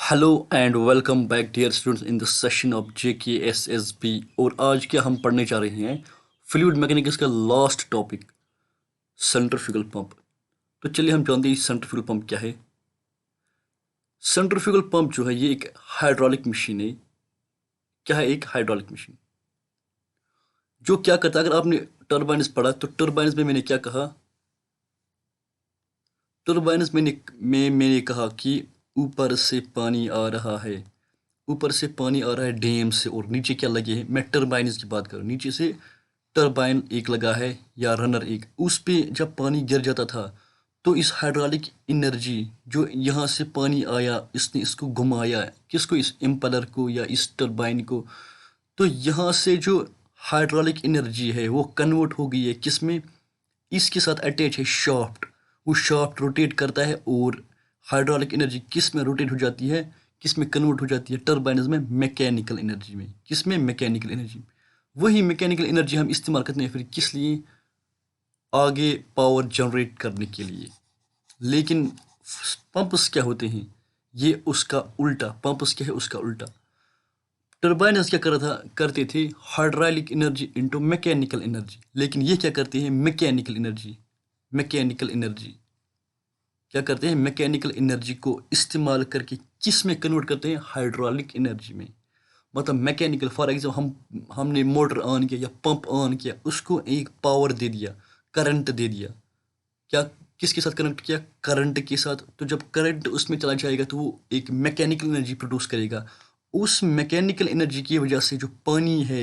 Hello and welcome back dear students in the session of JKSSB। और आज क्या हम पढ़ने जा रहे हैं फ्लूइड मैकेनिक्स का लास्ट टॉपिक सेंट्रीफ्यूगल पंप। तो चलिए हम जानते हैं सेंट्रीफ्यूगल पंप क्या है। सेंट्रीफ्यूगल पंप जो है ये एक हाइड्रोलिक मशीन है। क्या है? एक हाइड्रोलिक मशीन जो क्या करता है। अगर आपने टर्बाइन्स पढ़ा तो टर्बाइन्स में मैंने क्या कहा? टर्बाइन्स मैंने कहा कि ऊपर से पानी आ रहा है, ऊपर से पानी आ रहा है डैम से, और नीचे क्या लगे हैं। मैं टर्बाइन्स की बात करूँ, नीचे से टर्बाइन एक लगा है या रनर एक, उस पे जब पानी गिर जाता था तो इस हाइड्रोलिक एनर्जी जो यहाँ से पानी आया इसने इसको घुमाया, किसको? इस इम्पेलर को या इस टर्बाइन को। तो यहाँ से जो हाइड्रोलिक एनर्जी है वो कन्वर्ट हो गई है किस में? इसके साथ अटैच है शाफ्ट। वो शाफ्ट रोटेट करता है और हाइड्रोलिक एनर्जी किस में रोटेट हो जाती है, किस में कन्वर्ट हो जाती है? टर्बाइन्स में मैकेनिकल एनर्जी में। किस में? Mechanical energy. वही मैकेनिकल एनर्जी हम इस्तेमाल करते हैं फिर किस लिए? आगे पावर जनरेट करने के लिए। लेकिन पंप्स क्या होते हैं? ये उसका उल्टा। पंप्स क्या है? उसका उल्टा। टर्बाइन्स क्या करते थे? Hydraulic energy into mechanical energy. लेकिन ये क्या करते हैं? Mechanical energy. मैकेनिकल एनर्जी क्या करते हैं? मैकेनिकल एनर्जी को इस्तेमाल करके किस में कन्वर्ट करते हैं? हाइड्रोलिक एनर्जी में। मतलब मैकेनिकल, फॉर एग्जाम्पल हमने मोटर ऑन किया या पंप ऑन किया, उसको एक पावर दे दिया, करंट दे दिया। क्या? किसके साथ कनेक्ट किया? करंट के साथ। तो जब करंट उसमें चला जाएगा तो वो एक मैकेनिकल एनर्जी प्रोड्यूस करेगा। उस मैकेनिकल एनर्जी की वजह से जो पानी है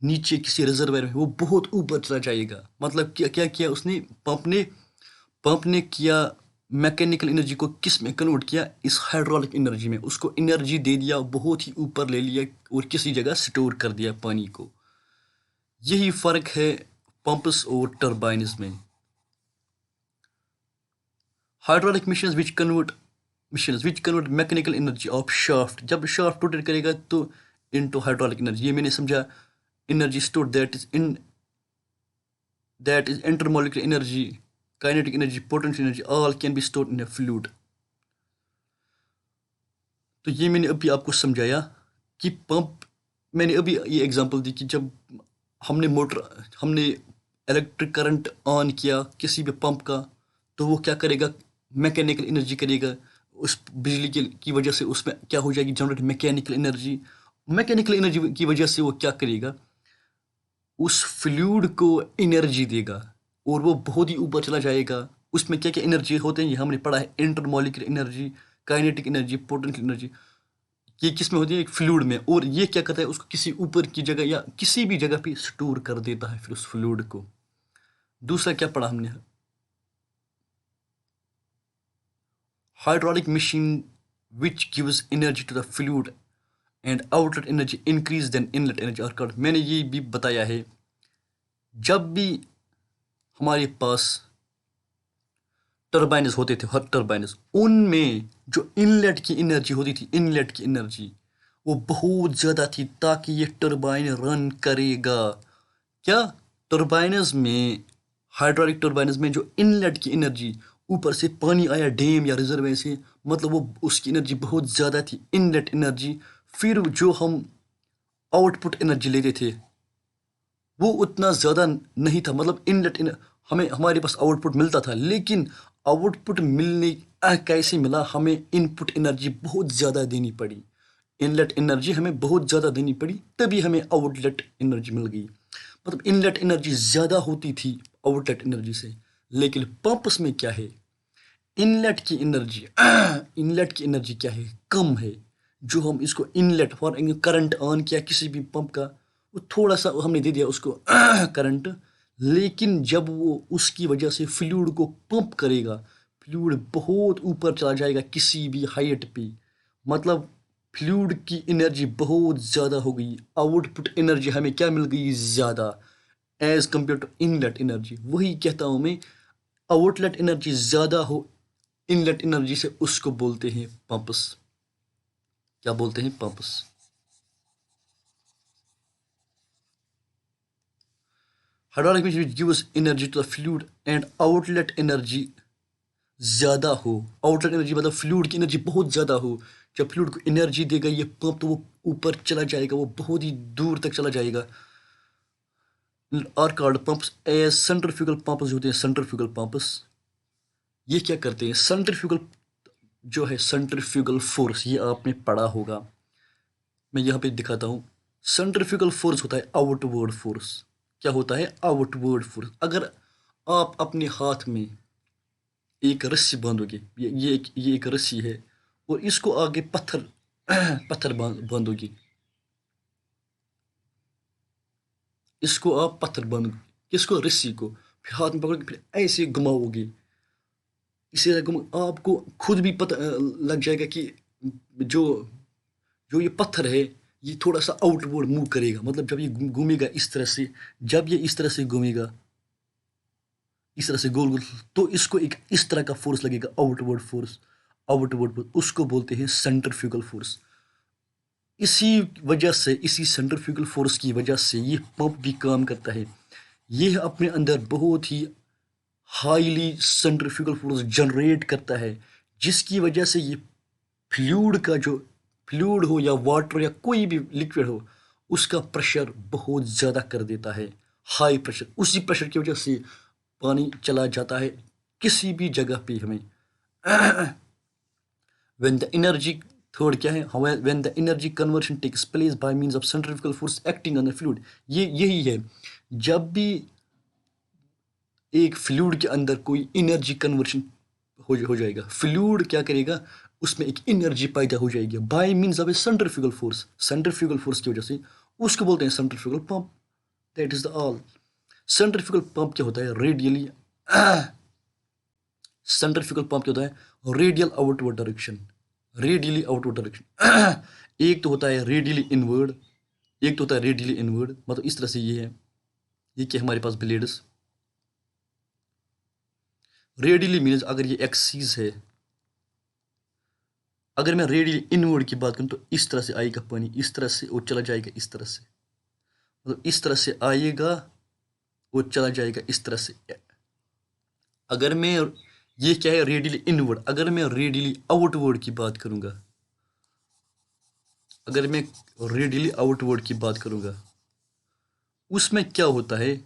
नीचे किसी रिजर्वायर में वो बहुत ऊपर चला जाएगा। मतलब क्या क्या किया उसने? पंप ने किया मैकेनिकल एनर्जी को किस में कन्वर्ट किया? इस हाइड्रोलिक एनर्जी में। उसको एनर्जी दे दिया, बहुत ही ऊपर ले लिया और किसी जगह स्टोर कर दिया पानी को। यही फर्क है पंप्स और टर्बाइन्स में। Hydraulic machines which convert mechanical energy of shaft. जब शाफ्ट रोटेट करेगा तो इनटू हाइड्रोलिक एनर्जी। ये मैंने समझा। Energy store that is intermolecular energy, kinetic energy, potential energy, all can be stored in a fluid. तो ये मैंने अभी आपको समझाया कि पंप, मैंने अभी ये एग्जांपल दी कि जब हमने इलेक्ट्रिक करंट ऑन किया किसी भी पंप का, तो वो क्या करेगा? मैकेनिकल एनर्जी करेगा। उस बिजली की वजह से उसमें क्या हो जाएगी? Generate mechanical energy. Mechanical energy की वजह से वो क्या करेगा? उस फ्लूइड को एनर्जी देगा और वो बहुत ही ऊपर चला जाएगा। उसमें क्या क्या एनर्जी होते हैं ये हमने पढ़ा है। Intermolecular energy, kinetic energy, potential energy. ये किस में होती है? एक फ्लूइड में। और ये क्या करता है? उसको किसी ऊपर की जगह या किसी भी जगह पे स्टोर कर देता है फिर उस फ्लूइड को। दूसरा क्या पढ़ा हमने? Hydraulic machine which gives energy to the fluid and outlet energy increase than inlet energy are called. मैंने ये भी बताया है, जब भी हमारे पास टर्बाइन्स होते थे, हर टर्बाइन्स, उनमें जो इनलेट की एनर्जी होती थी, इनलेट की एनर्जी वो बहुत ज़्यादा थी ताकि ये टर्बाइन रन करेगा। क्या? टर्बाइन्स में, हाइड्रोलिक टर्बाइन्स में जो इनलेट की एनर्जी, ऊपर से पानी आया डैम या रिजर्वायर से, मतलब वो उसकी एनर्जी बहुत ज़्यादा थी, इनलेट एनर्जी। फिर जो हम आउटपुट एनर्जी लेते थे वो उतना ज़्यादा नहीं था। मतलब हमें हमारे पास आउटपुट मिलता था, लेकिन आउटपुट मिलने कैसे मिला? हमें इनपुट एनर्जी बहुत ज़्यादा देनी पड़ी। इनलेट एनर्जी हमें बहुत ज़्यादा देनी पड़ी, तभी हमें आउटलेट एनर्जी मिल गई। मतलब इनलेट एनर्जी ज़्यादा होती थी आउटलेट एनर्जी से। लेकिन पंप्स में क्या है? इनलेट की एनर्जी इनलेट की एनर्जी क्या है? कम है। जो हम इसको इनलेट, फॉर करंट ऑन किया किसी भी पंप का, वो थोड़ा सा हमने दे दिया उसको करंट। लेकिन जब वो उसकी वजह से फ्लूइड को पंप करेगा, फ्लूइड बहुत ऊपर चला जाएगा किसी भी हाइट पे। मतलब फ्लूइड की एनर्जी बहुत ज़्यादा हो गई, आउटपुट एनर्जी हमें क्या मिल गई? ज़्यादा, as compare to inlet energy. वही कहता हूँ मैं, आउटलेट एनर्जी ज़्यादा हो इनलेट एनर्जी से, उसको बोलते हैं पंप्स। क्या बोलते हैं? Pumps. Hydraulic machine which gives energy to the fluid and outlet energy ज़्यादा हो। आउटलेट एनर्जी मतलब फ्लूइड की एनर्जी बहुत ज़्यादा हो, जब फ्लूइड को एनर्जी देगा ये पंप, तो वो ऊपर चला जाएगा, वो बहुत ही दूर तक चला जाएगा। Are called pumps as centrifugal pumps होते हैं, सेंट्रीफ्यूगल पंप्स। ये क्या करते हैं, सेंट्रीफ्यूगल जो है, सेंट्रीफ्यूगल फोर्स, ये आपने पढ़ा होगा। मैं यहाँ पे दिखाता हूँ। सेंट्रीफ्यूगल फोर्स होता है आउटवर्ड फोर्स। क्या होता है, आउटवर्ड फोर्स। अगर आप अपने हाथ में एक रस्सी बांधोगे, ये एक रस्सी है, और इसको आगे पत्थर पत्थर बांधोगे, इसको आप पत्थर बांधोगे, किसको, रस्सी को, फिर हाथ में पकड़ोगे, फिर ऐसे घुमाओगे, इसी तरह आपको खुद भी पता लग जाएगा कि जो जो ये पत्थर है, ये थोड़ा सा आउटवर्ड मूव करेगा। मतलब जब ये घूमेगा इस तरह से, जब ये इस तरह से घूमेगा, इस तरह से गोल गोल, तो इसको एक इस तरह का फोर्स लगेगा, आउटवर्ड फोर्स। आउटवर्ड फोर्स उसको बोलते हैं सेंट्रीफ्यूगल फोर्स। इसी वजह से, इसी सेंट्रीफ्यूगल फोर्स की वजह से ये पंप भी काम करता है। ये अपने अंदर बहुत ही हाईली सेंट्रीफ्यूगल फोर्स जनरेट करता है, जिसकी वजह से ये फ्लूइड का, जो फ्लूइड हो या वाटर या कोई भी लिक्विड हो, उसका प्रेशर बहुत ज़्यादा कर देता है, हाई प्रेशर। उसी प्रेशर की वजह से पानी चला जाता है किसी भी जगह पे हमें। when the energy थर्ड क्या है, when the energy conversion takes place by means of centrifugal force acting on the fluid, ये यही है। जब भी एक फ्लूइड के अंदर कोई एनर्जी कन्वर्शन हो जाएगा, फ्लूइड क्या करेगा, उसमें एक एनर्जी पैदा हो जाएगी by means of A centrifugal force. Centrifugal force की वजह से उसको बोलते हैं centrifugal pump. That is the all. Centrifugal pump क्या होता है, रेडियली सेंट्रीफ्यूगल पंप क्या होता है, radial outward direction, radially outward direction. एक तो होता है रेडियली इनवर्ड, एक तो होता है रेडियली इनवर्ड। मतलब इस तरह से ये है, ये क्या हमारे पास ब्लेड्स, रेडियली मीन्स अगर ये एक्सिस है, अगर मैं रेडियली इनवर्ड की बात करूं तो इस तरह से आएगा पानी, इस तरह से, और चला जाएगा इस तरह से। मतलब इस तरह से आएगा और चला जाएगा इस तरह से। अगर मैं, ये क्या है, रेडियली इनवर्ड। अगर मैं रेडियली आउटवर्ड की बात करूंगा, अगर मैं रेडियली आउटवर्ड की बात करूंगा, उसमें क्या होता है,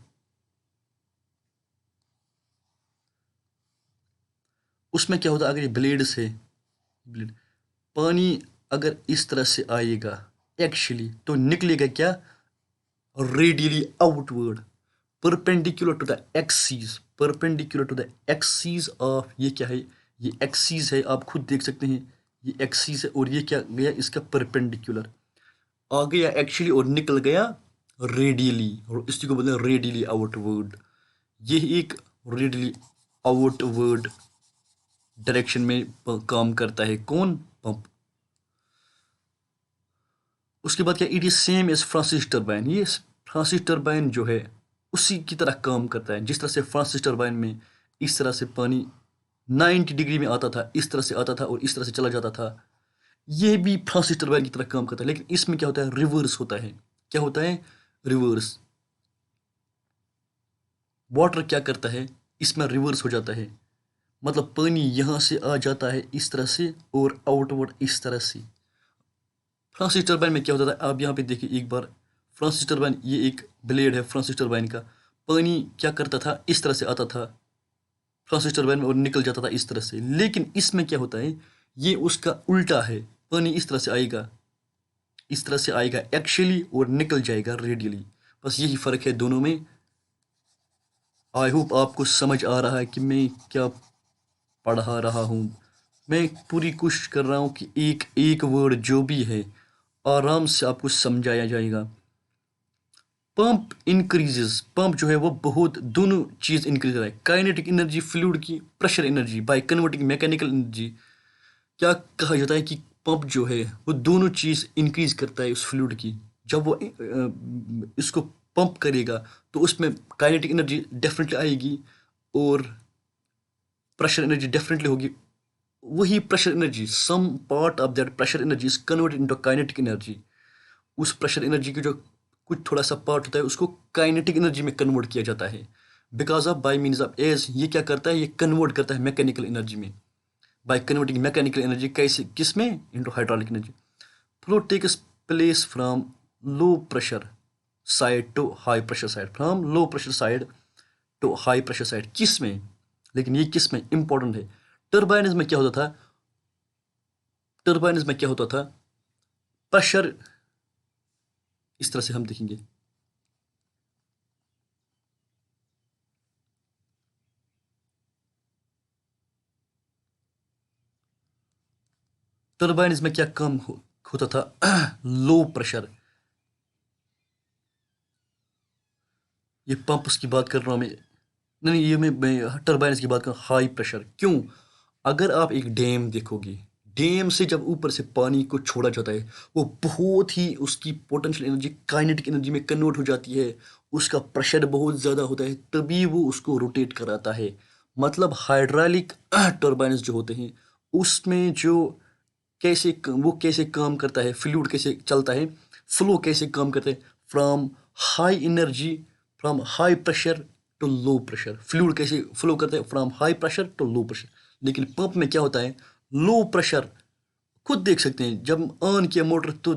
उसमें क्या होता है, अगर ये ब्लेड से ब्लेड, पानी अगर इस तरह से आएगा एक्चुअली, तो निकलेगा क्या, radially outward, perpendicular to the axis, perpendicular to the axis of, ये क्या है, ये एक्सिस है, आप खुद देख सकते हैं, ये एक्सिस है, और ये क्या गया, इसका परपेंडिकुलर आ गया एक्चुअली, और निकल गया रेडियली, और इसी को बोलते हैं रेडियली आउटवर्ड। ये एक रेडियली आउटवर्ड डायरेक्शन में काम करता है, कौन, पंप। उसके बाद क्या, it is same as Francis turbine. ये फ्रांसिस टर्बाइन जो है उसी की तरह काम करता है। जिस तरह से फ्रांसिस टर्बाइन में इस तरह से पानी 90 डिग्री में आता था, इस तरह से आता था और इस तरह से चला जाता था, ये भी फ्रांसिस टर्बाइन की तरह काम करता है। लेकिन इसमें क्या होता है, रिवर्स होता है। क्या होता है, रिवर्स। वाटर क्या करता है, इसमें रिवर्स हो जाता है। मतलब पानी यहाँ से आ जाता है इस तरह से और आउटवर्ड इस तरह से। फ्रांसिस टर्बाइन में क्या होता था, आप यहाँ पे देखिए एक बार। फ्रांसिस टर्बाइन, ये एक ब्लेड है फ्रांसिस टर्बाइन का। पानी क्या करता था, इस तरह से आता था फ्रांसिस टर्बाइन में और निकल जाता था इस तरह से। लेकिन इसमें क्या होता है, ये उसका उल्टा है। पानी इस तरह से आएगा, इस तरह से आएगा एक्चुअली, और निकल जाएगा रेडियली। बस यही फ़र्क है दोनों में। आई होप आपको समझ आ रहा है कि मैं क्या पढ़ा रहा हूँ। मैं पूरी कोशिश कर रहा हूँ कि एक एक वर्ड जो भी है आराम से आपको समझाया जाएगा। पंप इंक्रीजेस, पंप जो है वो बहुत, दोनों चीज़ इंक्रीज हो रहा है। काइनेटिक एनर्जी फ्लूइड की, pressure energy by converting mechanical energy. क्या कहा जाता है कि पंप जो है वो दोनों चीज़ इंक्रीज करता है उस फ्लूइड की। जब वो इसको पंप करेगा तो उसमें काइनेटिक एनर्जी डेफिनेटली आएगी और प्रेशर एनर्जी डेफिनेटली होगी। वही pressure energy, some part of that pressure energy is converted into kinetic energy. उस प्रेशर एनर्जी की जो कुछ थोड़ा सा पार्ट होता है उसको काइनेटिक एनर्जी में कन्वर्ट किया जाता है। Because of, by means of as, ये क्या करता है, ये कन्वर्ट करता है मैकेनिकल एनर्जी में। बाय कन्वर्टिंग मैकेनिकल एनर्जी कैसे किस में into hydraulic energy. Flow takes place from low pressure side to high pressure side, from low pressure side to high pressure side, किस में, लेकिन ये किस में इंपॉर्टेंट है। टर्बाइन्स में क्या होता था, टर्बाइन्स में क्या होता था, प्रेशर इस तरह से हम देखेंगे, टर्बाइन्स में क्या काम होता था लो प्रेशर, ये पंप्स की बात कर रहा हूँ मैं, नहीं ये मैं टर्बाइन्स की बात कर रहा हूँ हाई प्रेशर। क्यों, अगर आप एक डैम देखोगे, डैम से जब ऊपर से पानी को छोड़ा जाता है वो बहुत ही उसकी पोटेंशियल एनर्जी काइनेटिक एनर्जी में कन्वर्ट हो जाती है, उसका प्रेशर बहुत ज़्यादा होता है, तभी वो उसको रोटेट कराता है। मतलब हाइड्रोलिक टर्बाइन्स जो होते हैं उसमें जो वो कैसे काम करता है, फ्लूइड कैसे चलता है, फ्लो कैसे काम करता है, from high energy, from high pressure to low pressure, fluid कैसे फ्लो करता है from high pressure to low pressure. लेकिन पंप में क्या होता है, लो प्रेशर, खुद देख सकते हैं जब ऑन किया मोटर तो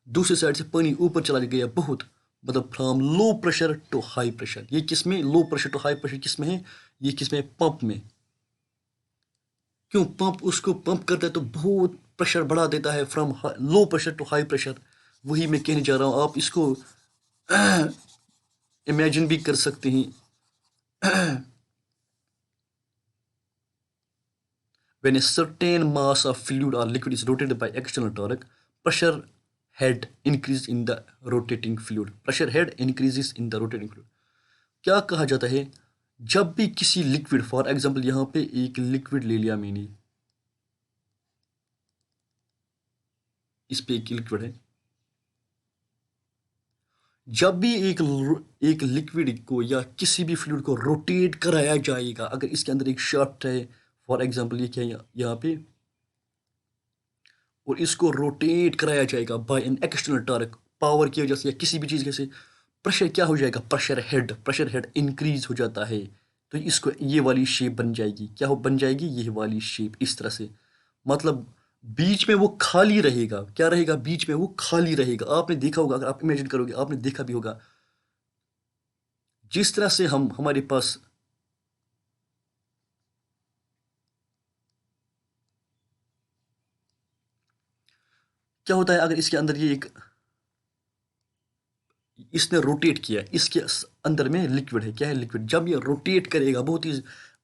दूसरी साइड से पानी ऊपर चला गया बहुत, मतलब from low pressure to high pressure. ये किस में, low pressure to high pressure किस में है, ये किस में है, पंप में। क्यों, पंप उसको पंप करता है तो बहुत प्रेशर बढ़ा देता है from low pressure to high pressure. वही मैं कहने जा रहा हूँ, आप इसको इमेजिन भी कर सकते हैं। When a certain mass of fluid or liquid is rotated by external torque, pressure head increases in the rotating fluid. Pressure head increases in the rotating fluid. क्या कहा जाता है, जब भी किसी लिक्विड, फॉर एग्जांपल यहाँ पे एक लिक्विड ले लिया मैंने, इस पे एक लिक्विड है, जब भी एक लिक्विड को या किसी भी फ्लूइड को रोटेट कराया जाएगा, अगर इसके अंदर एक शाफ्ट है, फॉर एग्जांपल ये क्या है यहाँ पे, और इसको रोटेट कराया जाएगा by an external torque, power की वजह से या किसी भी चीज़ से, प्रेशर क्या हो जाएगा, प्रेशर हेड इंक्रीज हो जाता है, तो इसको ये वाली शेप बन जाएगी, क्या हो बन जाएगी, ये वाली शेप इस तरह से। मतलब बीच में वो खाली रहेगा, क्या रहेगा, बीच में वो खाली रहेगा। आपने देखा होगा, अगर आप इमेजिन करोगे, आपने देखा भी होगा, जिस तरह से हम हमारे पास क्या होता है, अगर इसके अंदर ये एक, इसने रोटेट किया, इसके अंदर में लिक्विड है, क्या है, लिक्विड, जब ये रोटेट करेगा बहुत ही,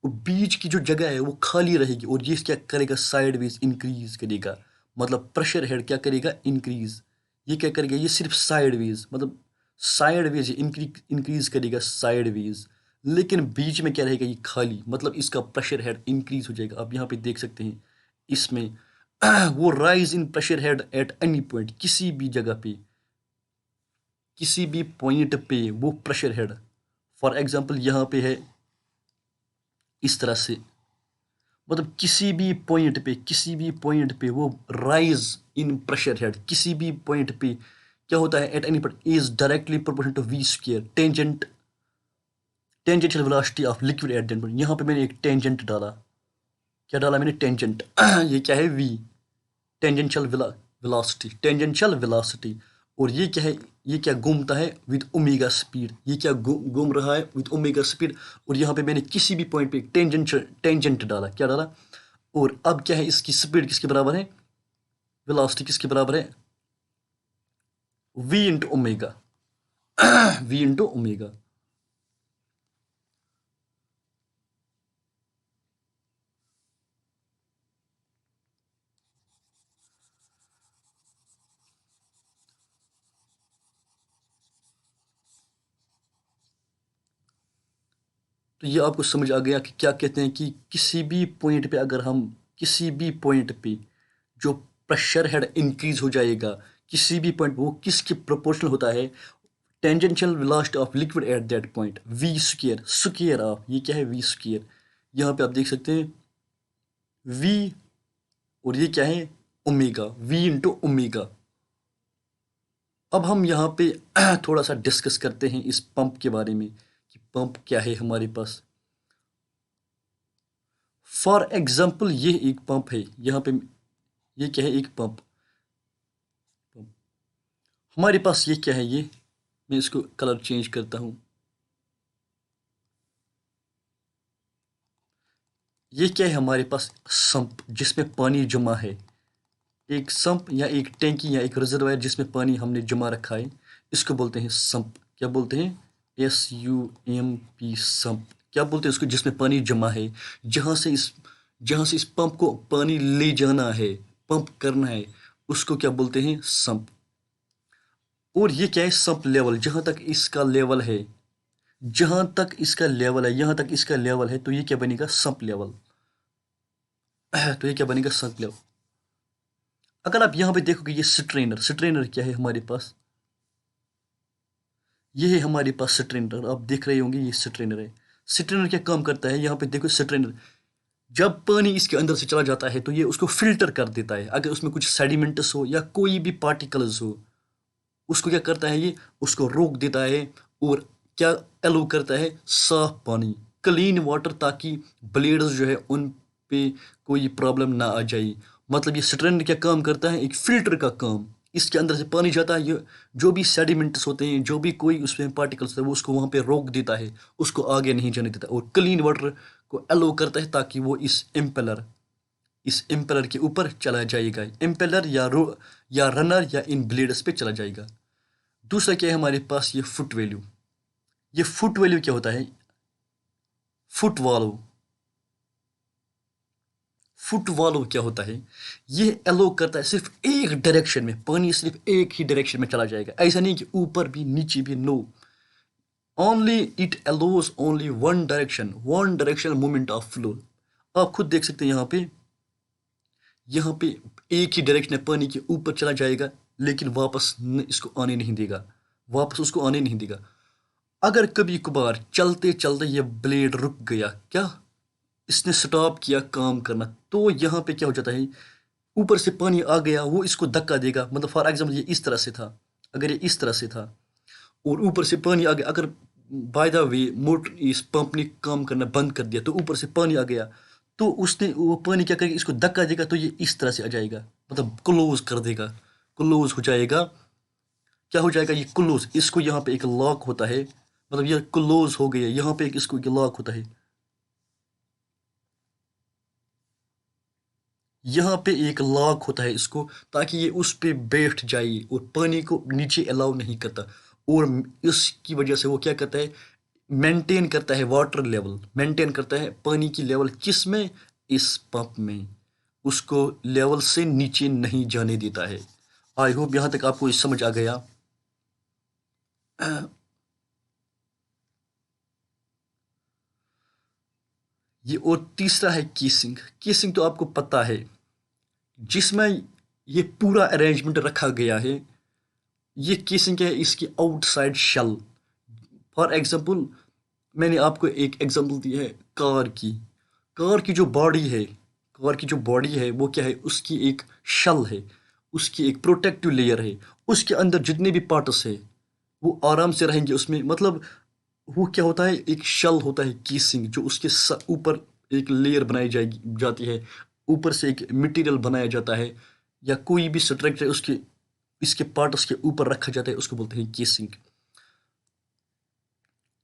वो बीच की जो जगह है वो खाली रहेगी, और ये क्या करेगा, साइडवेज इंक्रीज करेगा। मतलब प्रेशर हेड क्या करेगा, इंक्रीज, ये क्या करेगा, ये सिर्फ साइडवेज, मतलब साइडवेज इंक्रीज करेगा साइडवेज, लेकिन बीच में क्या रहेगा, ये खाली, मतलब इसका प्रेशर हेड इंक्रीज हो जाएगा। आप यहाँ पे देख सकते हैं इसमें वो rise in pressure head at any point, किसी भी पॉइंट पे वो प्रेशर हेड, फॉर एग्जांपल यहाँ पे है इस तरह से, मतलब किसी भी पॉइंट पे वो राइज इन प्रेशर हेड, किसी भी पॉइंट पे क्या होता है, at any point is directly proportional to V square tangential velocity of liquid at that point. यहाँ पे मैंने एक टेंजेंट डाला, क्या डाला मैंने, टेंजेंट ये क्या है, वी, टेंजेंशियल वेलोसिटी, और ये क्या है, ये क्या घूमता है विद ओमेगा स्पीड, ये क्या घूम रहा है विद ओमेगा स्पीड। और यहाँ पे मैंने किसी भी पॉइंट पे टेंजेंट डाला, क्या डाला, और अब क्या है, इसकी स्पीड किसके बराबर है, वेलोसिटी किसके बराबर है, V into omega, V into omega. तो ये आपको समझ आ गया कि क्या कहते हैं कि किसी भी पॉइंट पे, अगर हम किसी भी पॉइंट पे जो प्रेशर हेड इंक्रीज हो जाएगा, किसी भी पॉइंट वो किसके प्रोपोर्शनल होता है, tangential velocity of liquid at that point, V square of, ये क्या है, वी स्क्वायर, यहाँ पे आप देख सकते हैं वी, और ये क्या है, ओमेगा, वी इंटू ओमेगा। अब हम यहाँ पे थोड़ा सा डिस्कस करते हैं इस पंप के बारे में कि पंप क्या है हमारे पास। फॉर एग्जाम्पल ये एक पंप है, यहाँ पे ये क्या है, एक पंप। हमारे पास ये क्या है, ये मैं इसको कलर चेंज करता हूँ। ये क्या है, हमारे पास सम्प जिसमें पानी जमा है। एक सम्प या एक टैंकी या एक रिजर्वायर जिसमें पानी हमने जमा रखा है, इसको बोलते हैं सम्प। क्या बोलते हैं? SUMP, sump. क्या बोलते हैं उसको जिसमें पानी जमा है, जहाँ से इस पंप को पानी ले जाना है, पंप करना है, उसको क्या बोलते हैं? सम्प। और ये क्या है? Sump level. जहाँ तक इसका लेवल है, यहाँ तक इसका लेवल है, तो ये क्या बनेगा? Sump level. तो ये क्या बनेगा? Sump level. अगर आप यहाँ पे देखोगे, ये स्ट्रेनर क्या है हमारे पास? ये है हमारे पास स्ट्रेनर। आप देख रहे होंगे, ये स्ट्रेनर है। स्ट्रेनर क्या काम करता है? यहाँ पे देखो, स्ट्रेनर जब पानी इसके अंदर से चला जाता है तो ये उसको फिल्टर कर देता है। अगर उसमें कुछ सेडिमेंट्स हो या कोई भी पार्टिकल्स हो, उसको क्या करता है, ये उसको रोक देता है। और क्या एलो करता है? साफ पानी, क्लीन वाटर, ताकि ब्लेड्स जो है उन पे कोई प्रॉब्लम ना आ जाए। मतलब ये स्ट्रेनर क्या काम करता है? एक फिल्टर का काम। इसके अंदर से पानी जाता है, ये जो भी सेडिमेंट्स होते हैं, जो भी कोई उसमें पार्टिकल्स होते हैं, वो उसको वहाँ पे रोक देता है, उसको आगे नहीं जाने देता, और क्लीन वाटर को एलो करता है, ताकि वो इस इम्पेलर के ऊपर चला जाएगा। इम्पेलर या रनर या इन ब्लेड्स पे चला जाएगा। दूसरा क्या है हमारे पास? ये फुट वैल्यू। ये फुट वैल्यू क्या होता है? Foot valve. फुट वाल्व क्या होता है? ये एलो करता है सिर्फ एक डायरेक्शन में, पानी सिर्फ एक ही डायरेक्शन में चला जाएगा। ऐसा नहीं कि ऊपर भी नीचे भी, no. Only it allows only one direction movement of flow. आप खुद देख सकते हैं, यहाँ पे एक ही डायरेक्शन है, पानी के ऊपर चला जाएगा, लेकिन वापस इसको आने नहीं देगा, वापस उसको आने नहीं देगा। अगर कभी कभार चलते चलते ये ब्लेड रुक गया, क्या इसने स्टॉप किया काम करना, तो यहाँ पे क्या हो जाता है? ऊपर से पानी आ गया, वो इसको धक्का देगा। मतलब फॉर एग्जाम्पल, ये इस तरह से था, अगर ये इस तरह से था और ऊपर से पानी आ गया, अगर बाय द वे मोटर, इस पंप ने काम करना बंद कर दिया, तो ऊपर से पानी आ गया, तो उसने वो पानी क्या करेगा? इसको धक्का देगा, तो ये इस तरह से आ जाएगा, मतलब क्लोज कर देगा, क्लोज हो जाएगा। क्या हो जाएगा? ये क्लोज। इसको यहाँ पे एक लॉक होता है, मतलब ये क्लोज हो गया। यहाँ पे इसको एक लॉक होता है, यहाँ पे एक लॉक होता है इसको, ताकि ये उस पे बैठ जाए और पानी को नीचे अलाउ नहीं करता। और इसकी वजह से वो क्या करता है? मेंटेन करता है वाटर लेवल, मेंटेन करता है पानी की लेवल। किस में? इस पंप में। उसको लेवल से नीचे नहीं जाने देता है। आई होप यहाँ तक आपको ये समझ आ गया। ये और तीसरा है केसिंग। केसिंग तो आपको पता है, जिसमें ये पूरा अरेंजमेंट रखा गया है। ये केसिंग क्या है? इसकी आउटसाइड शेल। फॉर एग्जांपल, मैंने आपको एक एग्जांपल दी है कार की। कार की जो बॉडी है, वो क्या है? उसकी एक शेल है, उसकी एक प्रोटेक्टिव लेयर है। उसके अंदर जितने भी पार्ट्स है, वो आराम से रहेंगे उसमें। मतलब वो क्या होता है? एक शेल होता है, केसिंग, जो उसके ऊपर एक लेयर बनाई जाती है। ऊपर से एक मटेरियल बनाया जाता है, या कोई भी स्ट्रक्चर उसके इसके पार्ट्स के ऊपर रखा जाता है, उसको बोलते हैं केसिंग।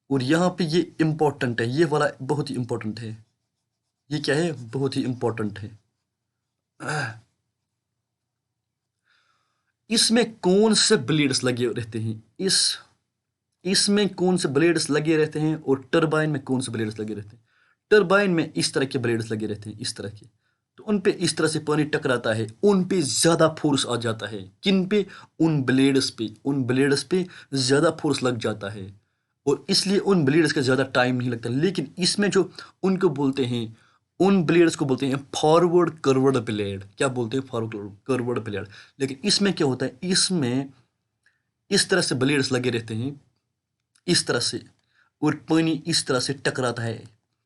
और यहाँ पे ये इम्पोर्टेंट है, ये वाला बहुत ही इम्पोर्टेंट है। ये क्या है? बहुत ही इम्पोर्टेंट है। इसमें कौन से ब्लेड्स लगे रहते हैं? इसमें कौन से ब्लेड्स लगे रहते हैं, और टरबाइन में कौन से ब्लेड्स लगे रहते हैं? टरबाइन में इस तरह के ब्लेड्स लगे रहते हैं, इस तरह के। तो उन पे इस तरह से पानी टकराता है, उन पे ज्यादा फोर्स आ जाता है। किन पे? उन ब्लेड्स पे ज्यादा फोर्स लग जाता है, और इसलिए उन ब्लेड्स का ज्यादा टाइम नहीं लगता। लेकिन इसमें जो उनको बोलते हैं, उन ब्लेड्स को बोलते हैं फॉरवर्ड कर्व्ड ब्लेड। क्या बोलते हैं? Forward curved blade. लेकिन इसमें क्या होता है? इसमें इस तरह से ब्लेड्स लगे रहते हैं, इस तरह से, और पानी इस तरह से टकराता है।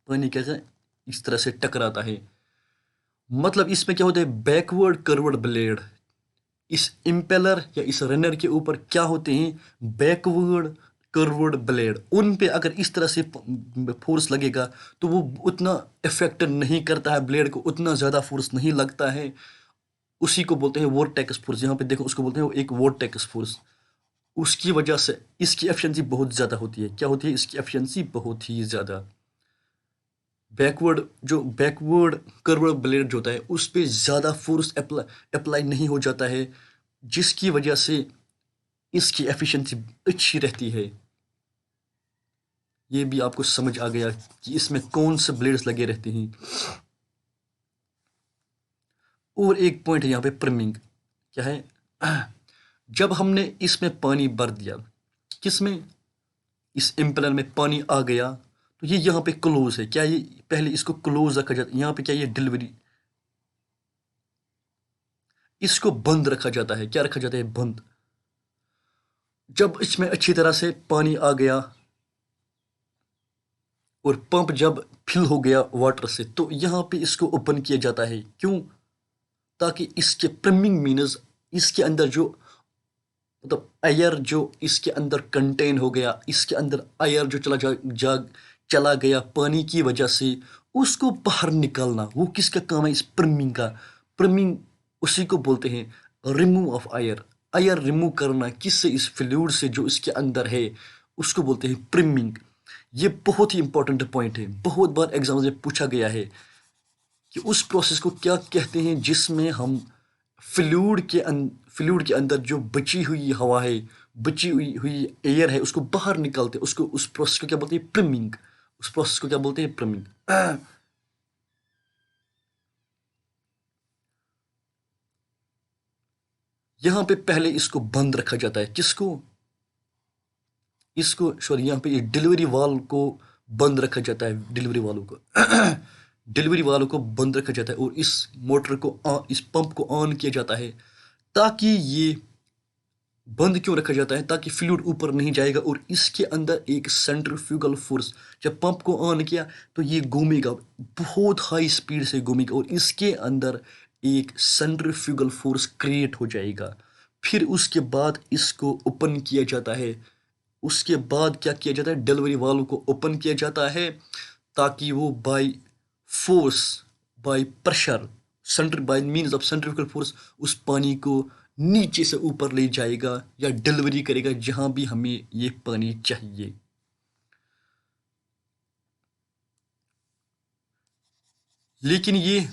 पानी कैसे? इस तरह से टकराता है। मतलब इसमें क्या होता है? Backward curved blade. इस इम्पेलर या इस रनर के ऊपर क्या होते हैं? बैकवर्ड कर्व्ड ब्लेड, उन पे अगर इस तरह से फोर्स लगेगा तो वो उतना इफेक्ट नहीं करता है, ब्लेड को उतना ज़्यादा फोर्स नहीं लगता है। उसी को बोलते हैं वोर्टेक्स फोर्स। यहाँ पे देखो, उसको बोलते हैं वो एक वोर्टेक्स फोर्स। उसकी वजह से इसकी एफिशिएंसी बहुत ज़्यादा होती है। क्या होती है? इसकी एफिशिएंसी बहुत ही ज़्यादा। बैकवर्ड कर्व्ड ब्लेड जो होता है उस पे ज़्यादा फोर्स अप्लाई नहीं हो जाता है, जिसकी वजह से इसकी एफिशिएंसी अच्छी रहती है। ये भी आपको समझ आ गया कि इसमें कौन से ब्लेड्स लगे रहते हैं। और एक पॉइंट है यहाँ पे, प्रिमिंग। क्या है? जब हमने इसमें पानी भर दिया, किसमें? इस इम्पेलर में पानी आ गया, तो ये यहाँ पे क्लोज है। क्या ये पहले इसको क्लोज रखा जाता है? यहाँ पे क्या ये डिलीवरी, इसको बंद रखा जाता है। क्या रखा जाता है? बंद। जब इसमें अच्छी तरह से पानी आ गया और पंप जब फिल हो गया वाटर से, तो यहाँ पे इसको ओपन किया जाता है। क्यों? ताकि इसके प्रिमिंग मीनस इसके अंदर जो, मतलब एयर जो इसके अंदर कंटेन हो गया, इसके अंदर एयर जो चला गया पानी की वजह से, उसको बाहर निकालना। वो किसका काम है? इस प्रिमिंग का। प्रिमिंग उसी को बोलते हैं remove of air. Air remove करना किससे? इस फ्लूइड से जो इसके अंदर है, उसको बोलते हैं प्रिमिंग। ये बहुत ही इंपॉर्टेंट पॉइंट है, बहुत बार एग्जाम में पूछा गया है कि उस प्रोसेस को क्या कहते हैं जिसमें हम फ्लूइड के अंदर जो बची हुई हवा है, बची हुई एयर है, उसको बाहर निकालते हैं। उसको, उस प्रोसेस को क्या बोलते हैं? प्रिमिंग। उस प्रोसेस को क्या बोलते हैं? प्रिमिंग। यहां पे पहले इसको बंद रखा जाता है। किसको? इसको, सॉरी, यहाँ पे डिलीवरी वाल्व को बंद रखा जाता है। डिलीवरी वाल्व को डिलीवरी वाल्व को बंद रखा जाता है और इस मोटर को इस पंप को ऑन किया जाता है। ताकि ये बंद क्यों रखा जाता है? ताकि फ्लूइड ऊपर नहीं जाएगा और इसके अंदर एक सेंट्रीफ्यूगल फोर्स, जब पंप को ऑन किया तो ये घूमेगा, बहुत हाई स्पीड से घूमेगा और इसके अंदर एक सेंट्रीफ्यूगल फोर्स क्रिएट हो जाएगा। फिर उसके बाद इसको ओपन किया जाता है। उसके बाद क्या किया जाता है? डिलीवरी वाल्व को ओपन किया जाता है ताकि वो by force, by pressure, centre bye means of centrifugal force उस पानी को नीचे से ऊपर ले जाएगा या डिलीवरी करेगा जहां भी हमें ये पानी चाहिए। लेकिन ये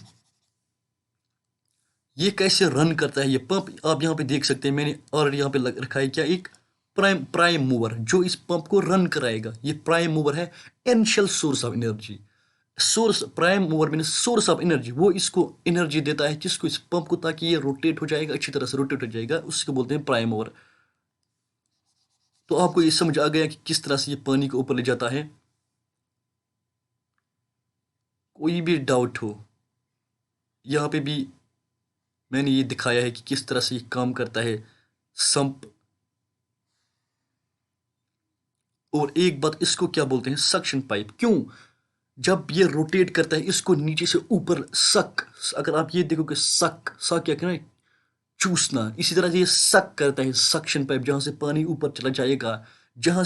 कैसे रन करता है ये पंप? आप यहाँ पे देख सकते हैं, मैंने ऑलरेडी यहाँ पे रखा है क्या, एक प्राइम मूवर जो इस पंप को रन कराएगा। ये प्राइम मूवर है, initial source of energy. Source, prime mover mean source of energy. वो इसको एनर्जी देता है, किसको? इस पंप को, ताकि ये रोटेट हो जाएगा, अच्छी तरह से रोटेट हो जाएगा। उसको बोलते हैं प्राइम मूवर। तो आपको ये समझ आ गया कि किस तरह से ये पानी को ऊपर ले जाता है। कोई भी डाउट हो, यहाँ पे भी मैंने ये दिखाया है कि किस तरह से ये काम करता है संप। और एक बात, इसको क्या बोलते हैं? Suction pipe. क्यों? जब ये रोटेट करता है, इसको नीचे से ऊपर सक, अगर आप ये देखो कि सक सक क्या कहना है? चूसना। इसी तरह से ये सक करता है, सक्शन पाइप, जहां से पानी ऊपर चला जाएगा, जहां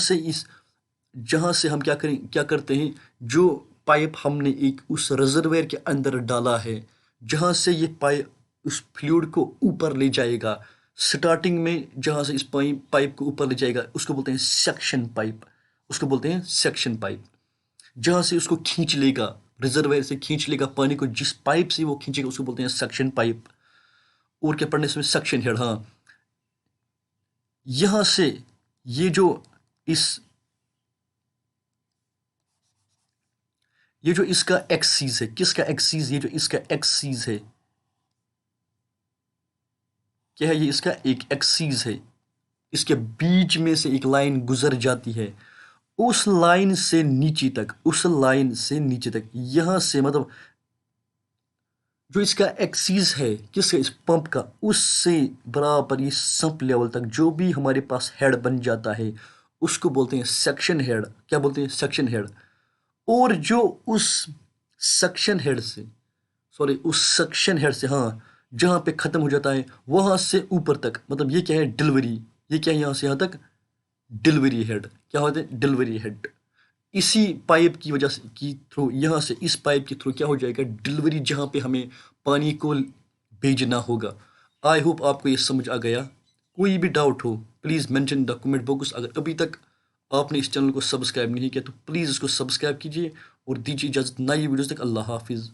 से हम क्या करते हैं, जो पाइप हमने एक उस रिजर्वेयर के अंदर डाला है, जहां से ये पाइप उस फ्लूइड को ऊपर ले जाएगा। स्टार्टिंग में जहां से इस पाइप को ऊपर ले जाएगा, उसको बोलते हैं सेक्शन पाइप। उसको बोलते हैं सेक्शन पाइप। जहां से उसको खींच लेगा, रिजर्वेयर से खींच लेगा पानी को, जिस पाइप से वो खींचेगा उसको बोलते हैं सक्शन पाइप। और क्या पढ़ने, इसमें सक्शन हेड। हाँ, यहां से ये जो इस ये जो इसका एक्सीस है, किसका एक्सीस? ये जो इसका एक्सीस है, क्या है? ये इसका एक एक्सीस है। इसके बीच में से एक लाइन गुजर जाती है। उस लाइन से नीचे तक, उस लाइन से नीचे तक, यहां से मतलब जो इसका एक्सीस है, किसका? इस पंप का, उससे बराबर ये सम्प लेवल तक जो भी हमारे पास हेड बन जाता है, उसको बोलते हैं सेक्शन हेड। क्या बोलते हैं? Section head. और जो उस सक्शन हेड से, सॉरी, उस सक्शन हेड से, हाँ, जहां पे खत्म हो जाता है, वहां से ऊपर तक, मतलब ये क्या है? डिलीवरी। ये क्या है? यहां से यहां तक डिलीवरी हेड। क्या होता है डिलीवरी हेड? इसी पाइप की वजह से की थ्रू, यहाँ से इस पाइप के थ्रू क्या हो जाएगा, डिलीवरी जहाँ पे हमें पानी को भेजना होगा। आई होप आपको ये समझ आ गया। कोई भी डाउट हो please mention the comment box. अगर अभी तक आपने इस चैनल को सब्सक्राइब नहीं किया तो प्लीज़ इसको सब्सक्राइब कीजिए और दीजिए इजाज़त नई वीडियोस तक। अल्लाह हाफिज़।